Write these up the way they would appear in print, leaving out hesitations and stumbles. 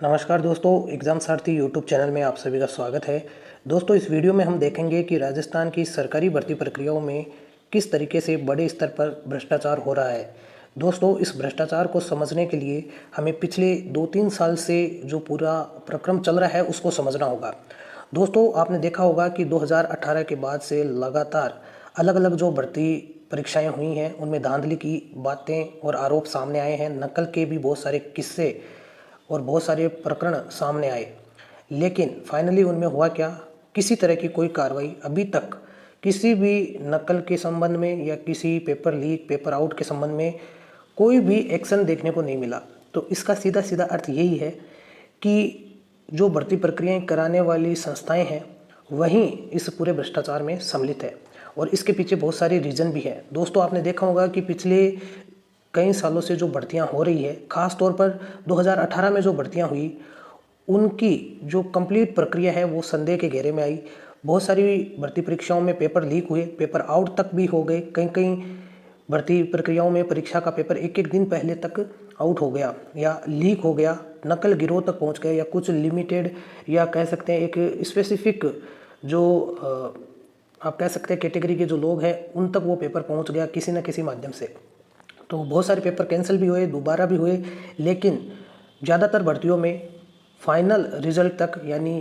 नमस्कार दोस्तों, एग्ज़ाम सारथी YouTube channel में आप सभी का स्वागत है। दोस्तों, इस वीडियो में हम देखेंगे कि राजस्थान की सरकारी भर्ती प्रक्रियाओं में किस तरीके से बड़े स्तर पर भ्रष्टाचार हो रहा है। दोस्तों, इस भ्रष्टाचार को समझने के लिए हमें पिछले 2-3 साल से जो पूरा प्रक्रम चल रहा है उसको समझना होगा। दोस्तों, आपने देखा होगा कि 2018 के बाद से लगातार अलग अलग जो भर्ती परीक्षाएं हुई हैं उनमें धांधली की बातें और आरोप सामने आए हैं। नकल के भी बहुत सारे किस्से और बहुत सारे प्रकरण सामने आए, लेकिन फाइनली उनमें हुआ क्या? किसी तरह की कोई कार्रवाई अभी तक किसी भी नकल के संबंध में या किसी पेपर लीक पेपर आउट के संबंध में कोई भी एक्शन देखने को नहीं मिला। तो इसका सीधा सीधा अर्थ यही है कि जो भर्ती प्रक्रियाएं कराने वाली संस्थाएं हैं वहीं इस पूरे भ्रष्टाचार में सम्मिलित है, और इसके पीछे बहुत सारे रीज़न भी हैं। दोस्तों, आपने देखा होगा कि पिछले कई सालों से जो भर्तियां हो रही है, ख़ास तौर पर 2018 में जो भर्तियां हुई उनकी जो कंप्लीट प्रक्रिया है वो संदेह के घेरे में आई। बहुत सारी भर्ती परीक्षाओं में पेपर लीक हुए, पेपर आउट तक भी हो गए। कई कई भर्ती प्रक्रियाओं में परीक्षा का पेपर एक एक दिन पहले तक आउट हो गया या लीक हो गया, नकल गिरोह तक पहुंच गए, या कुछ लिमिटेड या कह सकते हैं एक स्पेसिफिक जो आप कह सकते हैं कैटेगरी के जो लोग हैं उन तक वो पेपर पहुंच गया किसी न किसी माध्यम से। तो बहुत सारे पेपर कैंसिल भी हुए, दोबारा भी हुए, लेकिन ज़्यादातर भर्तियों में फाइनल रिजल्ट तक यानी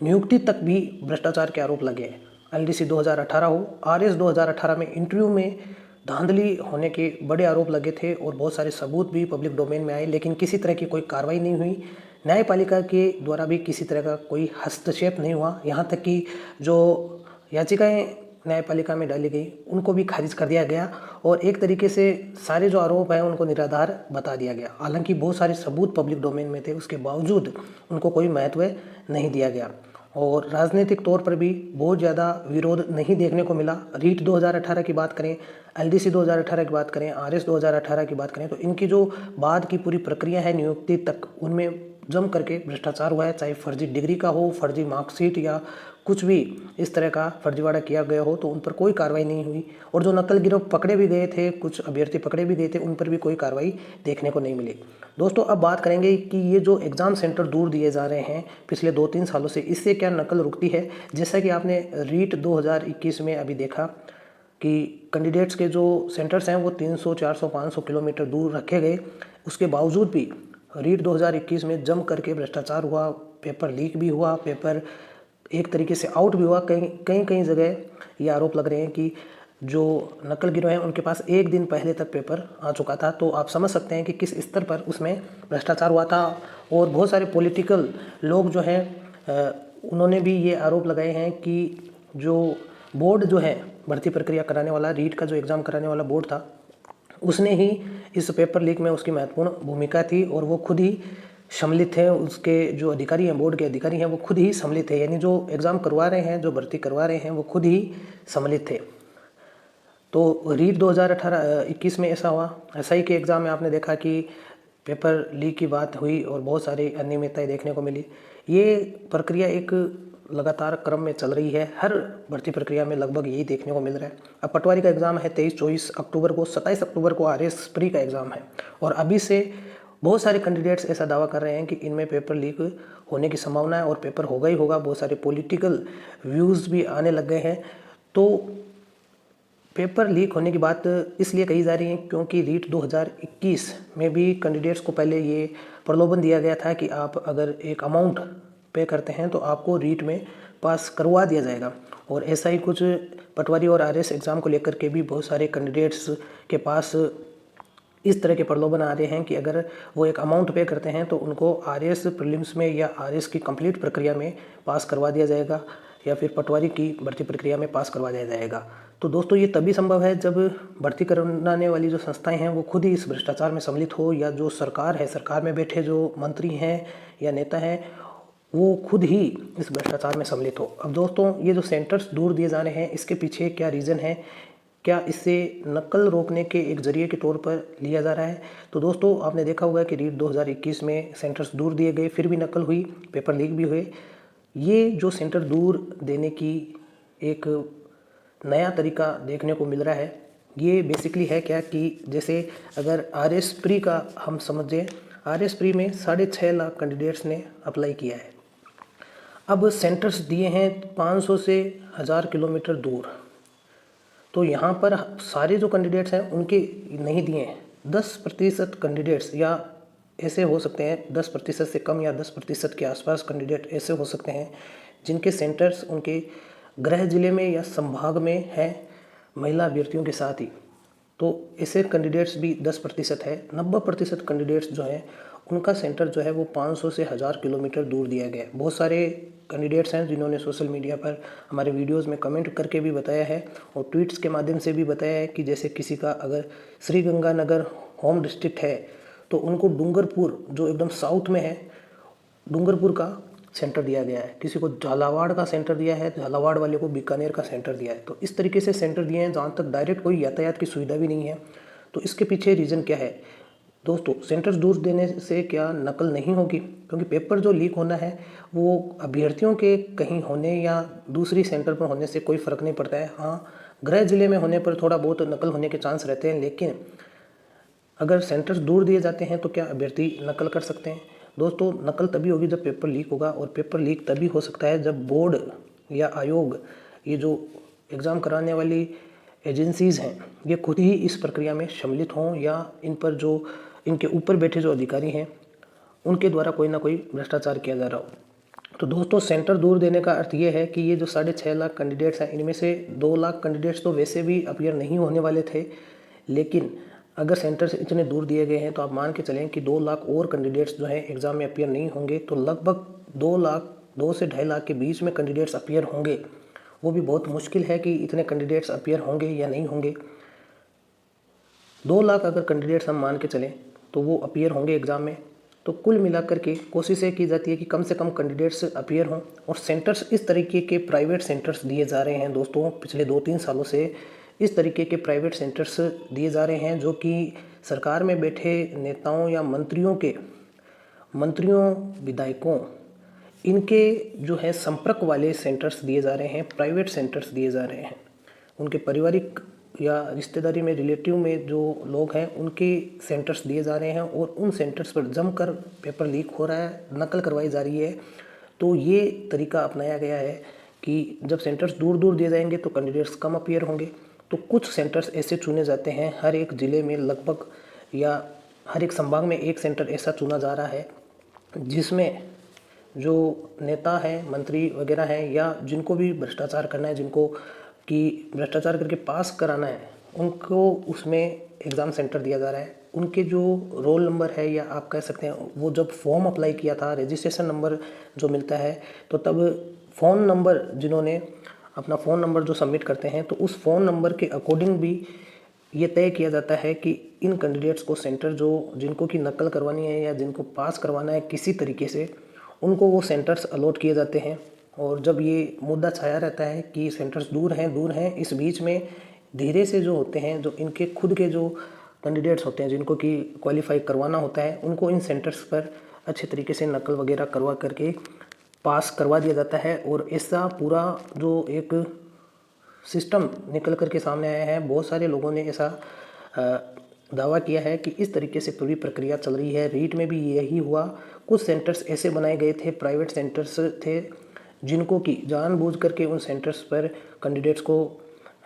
नियुक्ति तक भी भ्रष्टाचार के आरोप लगे हैं। एलडीसी 2018 हो, आरएस 2018 में इंटरव्यू में धांधली होने के बड़े आरोप लगे थे और बहुत सारे सबूत भी पब्लिक डोमेन में आए, लेकिन किसी तरह की कोई कार्रवाई नहीं हुई। न्यायपालिका के द्वारा भी किसी तरह का कोई हस्तक्षेप नहीं हुआ। यहाँ तक कि जो याचिकाएं न्यायपालिका में डाली गई उनको भी खारिज कर दिया गया और एक तरीके से सारे जो आरोप हैं उनको निराधार बता दिया गया। हालांकि बहुत सारे सबूत पब्लिक डोमेन में थे, उसके बावजूद उनको कोई महत्व नहीं दिया गया और राजनीतिक तौर पर भी बहुत ज़्यादा विरोध नहीं देखने को मिला। रीट 2018 की बात करें, एलडीसी 2018 की बात करें, आरएस 2018 की बात करें, तो इनकी जो बाद की पूरी प्रक्रिया है नियुक्ति तक, उनमें जम करके भ्रष्टाचार हुआ है। चाहे फर्जी डिग्री का हो, फर्जी मार्कशीट या कुछ भी इस तरह का फर्जीवाड़ा किया गया हो, तो उन पर कोई कार्रवाई नहीं हुई। और जो नकल गिरोह पकड़े भी गए थे, कुछ अभ्यर्थी पकड़े भी गए थे, उन पर भी कोई कार्रवाई देखने को नहीं मिली। दोस्तों, अब बात करेंगे कि ये जो एग्ज़ाम सेंटर दूर दिए जा रहे हैं पिछले 2-3 सालों से, इससे क्या नकल रुकती है? जैसा कि आपने रीट 2021 में अभी देखा कि कैंडिडेट्स के जो सेंटर्स हैं वो 300, 400, 500 किलोमीटर दूर रखे गए। उसके बावजूद भी रीट 2021 में जम करके भ्रष्टाचार हुआ, पेपर लीक भी हुआ, पेपर एक तरीके से आउट भी हुआ। कई जगह ये आरोप लग रहे हैं कि जो नकल गिरोह हैं उनके पास एक दिन पहले तक पेपर आ चुका था। तो आप समझ सकते हैं कि किस स्तर पर उसमें भ्रष्टाचार हुआ था। और बहुत सारे पॉलिटिकल लोग जो हैं उन्होंने भी ये आरोप लगाए हैं कि जो बोर्ड जो है भर्ती प्रक्रिया कराने वाला, रीट का जो एग्ज़ाम कराने वाला बोर्ड था, उसने ही इस पेपर लीक में उसकी महत्वपूर्ण भूमिका थी और वो खुद ही सम्मिलित थे। उसके जो अधिकारी हैं, बोर्ड के अधिकारी हैं, वो खुद ही सम्मिलित थे, यानी जो एग्ज़ाम करवा रहे हैं, जो भर्ती करवा रहे हैं, वो खुद ही सम्मिलित थे। तो रीट 2018-21 में ऐसा हुआ। एसआई के एग्ज़ाम में आपने देखा कि पेपर लीक की बात हुई और बहुत सारी अनियमितताएं देखने को मिली। ये प्रक्रिया एक लगातार क्रम में चल रही है, हर भर्ती प्रक्रिया में लगभग यही देखने को मिल रहा है। अब पटवारी का एग्ज़ाम है 23-24 अक्टूबर को, 27 अक्टूबर को आरएस प्री का एग्ज़ाम है और अभी से बहुत सारे कैंडिडेट्स ऐसा दावा कर रहे हैं कि इनमें पेपर लीक होने की संभावना है और पेपर होगा ही होगा। बहुत सारे पॉलिटिकल व्यूज़ भी आने लग गए हैं। तो पेपर लीक होने की बात इसलिए कही जा रही है क्योंकि रीट 2021 में भी कैंडिडेट्स को पहले ये प्रलोभन दिया गया था कि आप अगर एक अमाउंट पे करते हैं तो आपको रीट में पास करवा दिया जाएगा। और ऐसा ही कुछ पटवारी और आरएस एग्ज़ाम को लेकर के भी बहुत सारे कैंडिडेट्स के पास इस तरह के प्रलोभन आ रहे हैं कि अगर वो एक अमाउंट पे करते हैं तो उनको आरएस प्रीलिम्स में या आरएस की कंप्लीट प्रक्रिया में पास करवा दिया जाएगा या फिर पटवारी की भर्ती प्रक्रिया में पास करवा दिया जाएगा। तो दोस्तों, ये तभी संभव है जब भर्ती कराने वाली जो संस्थाएं हैं वो खुद ही इस भ्रष्टाचार में सम्मिलित हो, या जो सरकार है, सरकार में बैठे जो मंत्री हैं या नेता हैं, वो खुद ही इस भ्रष्टाचार में सम्मिलित हो। अब दोस्तों, ये जो सेंटर्स दूर दिए जाने हैं, इसके पीछे क्या रीज़न है? क्या इससे नकल रोकने के एक ज़रिए के तौर पर लिया जा रहा है? तो दोस्तों, आपने देखा होगा कि रीट 2021 में सेंटर्स दूर दिए गए, फिर भी नकल हुई, पेपर लीक भी हुए। ये जो सेंटर दूर देने की एक नया तरीका देखने को मिल रहा है, ये बेसिकली है क्या कि जैसे अगर आरएस प्री का हम समझें, RS प्री में 6.5 लाख कैंडिडेट्स ने अप्लाई किया है। अब सेंटर्स दिए हैं 500 से 1000 किलोमीटर दूर, तो यहाँ पर सारे जो कैंडिडेट्स हैं उनके नहीं दिए हैं। 10% कैंडिडेट्स या ऐसे हो सकते हैं, 10% से कम या 10% के आसपास कैंडिडेट ऐसे हो सकते हैं जिनके सेंटर्स उनके गृह जिले में या संभाग में हैं महिला अभ्यर्थियों के साथ ही। तो ऐसे कैंडिडेट्स भी 10% है। 90% कैंडिडेट्स जो हैं उनका सेंटर जो है वो 500 से 1000 किलोमीटर दूर दिया गया है। बहुत सारे कैंडिडेट्स हैं जिन्होंने सोशल मीडिया पर हमारे वीडियोस में कमेंट करके भी बताया है और ट्वीट्स के माध्यम से भी बताया है कि जैसे किसी का अगर श्रीगंगानगर होम डिस्ट्रिक्ट है तो उनको डूंगरपुर जो एकदम साउथ में है, डूंगरपुर का सेंटर दिया गया है। किसी को झालावाड़ का सेंटर दिया है, झालावाड़ वाले को बीकानेर का सेंटर दिया है। तो इस तरीके से सेंटर दिए हैं जहाँ तक डायरेक्ट कोई यातायात की सुविधा भी नहीं है। तो इसके पीछे रीज़न क्या है दोस्तों? सेंटर्स दूर देने से क्या नकल नहीं होगी? क्योंकि पेपर जो लीक होना है वो अभ्यर्थियों के कहीं होने या दूसरी सेंटर पर होने से कोई फ़र्क नहीं पड़ता है। हाँ, गृह जिले में होने पर थोड़ा बहुत नकल होने के चांस रहते हैं, लेकिन अगर सेंटर्स दूर दिए जाते हैं तो क्या अभ्यर्थी नकल कर सकते हैं? दोस्तों, नकल तभी होगी जब पेपर लीक होगा, और पेपर लीक तभी हो सकता है जब बोर्ड या आयोग, ये जो एग्ज़ाम कराने वाली एजेंसीज़ हैं, ये खुद ही इस प्रक्रिया में सम्मिलित हों या इन पर जो इनके ऊपर बैठे जो अधिकारी हैं उनके द्वारा कोई ना कोई भ्रष्टाचार किया जा रहा हो। तो दोस्तों, सेंटर दूर देने का अर्थ ये है कि ये जो 6.5 लाख कैंडिडेट्स हैं इनमें से 2 लाख कैंडिडेट्स तो वैसे भी अपीयर नहीं होने वाले थे, लेकिन अगर सेंटर्स इतने दूर दिए गए हैं तो आप मान के चलें कि 2 लाख और कैंडिडेट्स जो हैं एग्ज़ाम में अपीयर नहीं होंगे, तो लगभग 2 से 2.5 लाख के बीच में कैंडिडेट्स अपीयर होंगे। वो भी बहुत मुश्किल है कि इतने कैंडिडेट्स अपीयर होंगे या नहीं होंगे। 2 लाख अगर कैंडिडेट्स हम मान के चलें तो वो अपीयर होंगे एग्ज़ाम में, तो कुल मिलाकर के कोशिशें की जाती है कि कम से कम कैंडिडेट्स अपीयर हों। और सेंटर्स इस तरीके के प्राइवेट सेंटर्स दिए जा रहे हैं दोस्तों, पिछले 2-3 सालों से इस तरीके के प्राइवेट सेंटर्स दिए जा रहे हैं जो कि सरकार में बैठे नेताओं या मंत्रियों विधायकों इनके जो है संपर्क वाले सेंटर्स दिए जा रहे हैं, प्राइवेट सेंटर्स दिए जा रहे हैं। उनके पारिवारिक या रिश्तेदारी में, रिलेटिव में जो लोग हैं उनके सेंटर्स दिए जा रहे हैं और उन सेंटर्स पर जमकर पेपर लीक हो रहा है, नकल करवाई जा रही है। तो ये तरीका अपनाया गया है कि जब सेंटर्स दूर दूर दिए जाएंगे तो कैंडिडेट्स कम अपीयर होंगे। तो कुछ सेंटर्स ऐसे चुने जाते हैं, हर एक ज़िले में लगभग या हर एक संभाग में एक सेंटर ऐसा चुना जा रहा है जिसमें जो नेता हैं, मंत्री वगैरह हैं या जिनको भी भ्रष्टाचार करना है, जिनको कि भ्रष्टाचार करके पास कराना है, उनको उसमें एग्ज़ाम सेंटर दिया जा रहा है। उनके जो रोल नंबर है या आप कह सकते हैं वो जब फॉर्म अप्लाई किया था, रजिस्ट्रेशन नंबर जो मिलता है, तो तब फ़ोन नंबर जिन्होंने अपना फ़ोन नंबर जो सबमिट करते हैं तो उस फ़ोन नंबर के अकॉर्डिंग भी ये तय किया जाता है कि इन कैंडिडेट्स को सेंटर जो जिनको की नकल करवानी है या जिनको पास करवाना है किसी तरीके से, उनको वो सेंटर्स अलॉट किए जाते हैं। और जब ये मुद्दा छाया रहता है कि सेंटर्स दूर हैं, इस बीच में धीरे से जो होते हैं, जो इनके खुद के जो कैंडिडेट्स होते हैं जिनको कि क्वालिफाई करवाना होता है, उनको इन सेंटर्स पर अच्छे तरीके से नकल वगैरह करवा करके पास करवा दिया जाता है। और ऐसा पूरा जो एक सिस्टम निकल कर के सामने आया है, बहुत सारे लोगों ने ऐसा दावा किया है कि इस तरीके से पूरी प्रक्रिया चल रही है। रीट में भी यही हुआ। कुछ सेंटर्स ऐसे बनाए गए थे, प्राइवेट सेंटर्स थे, जिनको कि जानबूझ करके उन सेंटर्स पर कैंडिडेट्स को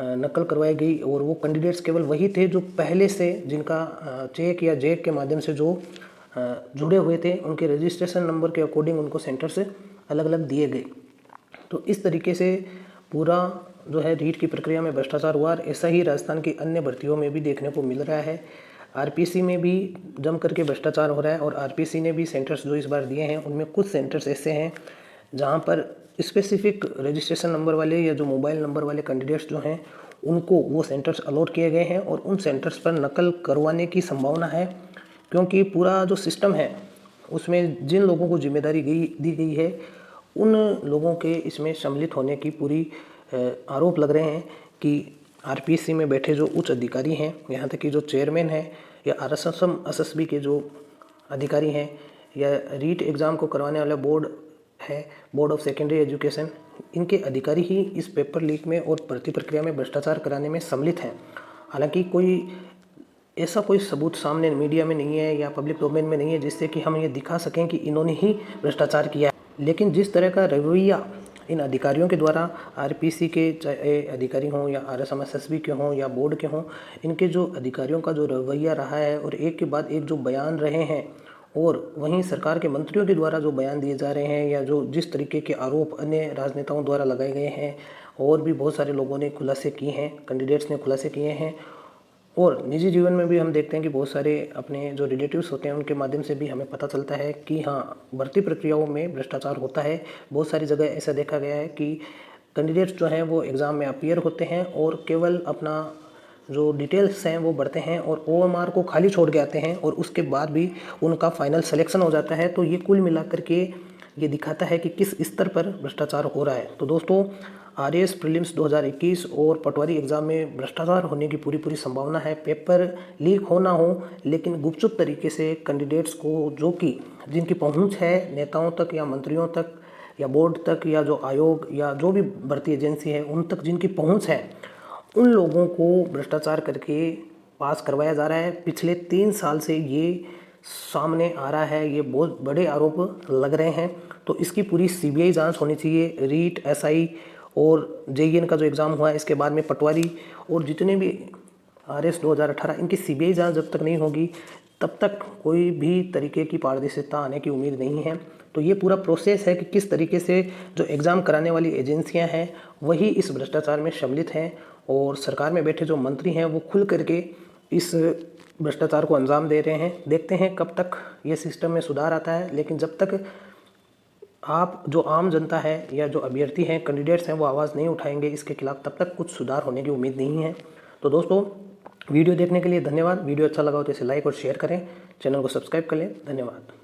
नकल करवाई गई। और वो कैंडिडेट्स केवल वही थे जो पहले से जिनका चेक या जेक के माध्यम से जो जुड़े हुए थे, उनके रजिस्ट्रेशन नंबर के अकॉर्डिंग उनको सेंटर्स अलग अलग दिए गए। तो इस तरीके से पूरा जो है रीट की प्रक्रिया में भ्रष्टाचार हुआ। और ऐसा ही राजस्थान की अन्य भर्तियों में भी देखने को मिल रहा है। आरपीसी में भी जम करके भ्रष्टाचार हो रहा है। और आरपीसी ने भी सेंटर्स जो इस बार दिए हैं उनमें कुछ सेंटर्स ऐसे हैं जहां पर स्पेसिफिक रजिस्ट्रेशन नंबर वाले या जो मोबाइल नंबर वाले कैंडिडेट्स जो हैं उनको वो सेंटर्स अलॉट किए गए हैं और उन सेंटर्स पर नकल करवाने की संभावना है। क्योंकि पूरा जो सिस्टम है उसमें जिन लोगों को जिम्मेदारी दी गई है उन लोगों के इसमें सम्मिलित होने की पूरी आरोप लग रहे हैं कि आरपीसी में बैठे जो उच्च अधिकारी हैं, यहाँ तक कि जो चेयरमैन हैं या आरएसएम एसएसबी के जो अधिकारी हैं या रीट एग्ज़ाम को करवाने वाला बोर्ड है, बोर्ड ऑफ सेकेंडरी एजुकेशन, इनके अधिकारी ही इस पेपर लीक में और भर्ती प्रक्रिया में भ्रष्टाचार कराने में सम्मिलित हैं। हालांकि कोई ऐसा कोई सबूत सामने मीडिया में नहीं है या पब्लिक डोमेन में नहीं है जिससे कि हम ये दिखा सकें कि इन्होंने ही भ्रष्टाचार किया है। लेकिन जिस तरह का रवैया इन अधिकारियों के द्वारा, आरपीसी के चाहे अधिकारी हों या आरएसएमएसएसबी के हों या बोर्ड के हों, इनके जो अधिकारियों का जो रवैया रहा है और एक के बाद एक जो बयान रहे हैं, और वहीं सरकार के मंत्रियों के द्वारा जो बयान दिए जा रहे हैं या जो जिस तरीके के आरोप अन्य राजनेताओं द्वारा लगाए गए हैं, और भी बहुत सारे लोगों ने खुलासे किए हैं, कैंडिडेट्स ने खुलासे किए हैं, और निजी जीवन में भी हम देखते हैं कि बहुत सारे अपने जो रिलेटिव्स होते हैं उनके माध्यम से भी हमें पता चलता है कि हाँ, भर्ती प्रक्रियाओं में भ्रष्टाचार होता है। बहुत सारी जगह ऐसा देखा गया है कि कैंडिडेट्स जो हैं वो एग्ज़ाम में अपीयर होते हैं और केवल अपना जो डिटेल्स हैं वो भरते हैं और ओएमआर को खाली छोड़ के आते हैं, और उसके बाद भी उनका फाइनल सिलेक्शन हो जाता है। तो ये कुल मिलाकर के ये दिखाता है कि किस स्तर पर भ्रष्टाचार हो रहा है। तो दोस्तों, आरएएस प्रीलिम्स 2021 और पटवारी एग्ज़ाम में भ्रष्टाचार होने की पूरी संभावना है। पेपर लीक हो ना हो, लेकिन गुपचुप तरीके से कैंडिडेट्स को, जो कि जिनकी पहुंच है नेताओं तक या मंत्रियों तक या बोर्ड तक या जो आयोग या जो भी भर्ती एजेंसी है उन तक जिनकी पहुंच है, उन लोगों को भ्रष्टाचार करके पास करवाया जा रहा है। पिछले 3 साल से ये सामने आ रहा है, ये बहुत बड़े आरोप लग रहे हैं। तो इसकी पूरी सीबीआई जांच होनी चाहिए। रीट, एसआई और जेईएन का जो एग्ज़ाम हुआ है, इसके बाद में पटवारी और जितने भी आरएस 2018, इनकी सीबीआई जांच जब तक नहीं होगी तब तक कोई भी तरीके की पारदर्शिता आने की उम्मीद नहीं है। तो ये पूरा प्रोसेस है कि किस तरीके से जो एग्ज़ाम कराने वाली एजेंसियां हैं वही इस भ्रष्टाचार में सम्मिलित हैं, और सरकार में बैठे जो मंत्री हैं वो खुल करके इस भ्रष्टाचार को अंजाम दे रहे हैं। देखते हैं कब तक ये सिस्टम में सुधार आता है। लेकिन जब तक आप जो आम जनता है या जो अभ्यर्थी हैं, कैंडिडेट्स हैं, वो आवाज़ नहीं उठाएंगे इसके खिलाफ, तब तक कुछ सुधार होने की उम्मीद नहीं है। तो दोस्तों, वीडियो देखने के लिए धन्यवाद। वीडियो अच्छा लगा हो तो इसे लाइक और शेयर करें, चैनल को सब्सक्राइब कर लें। धन्यवाद।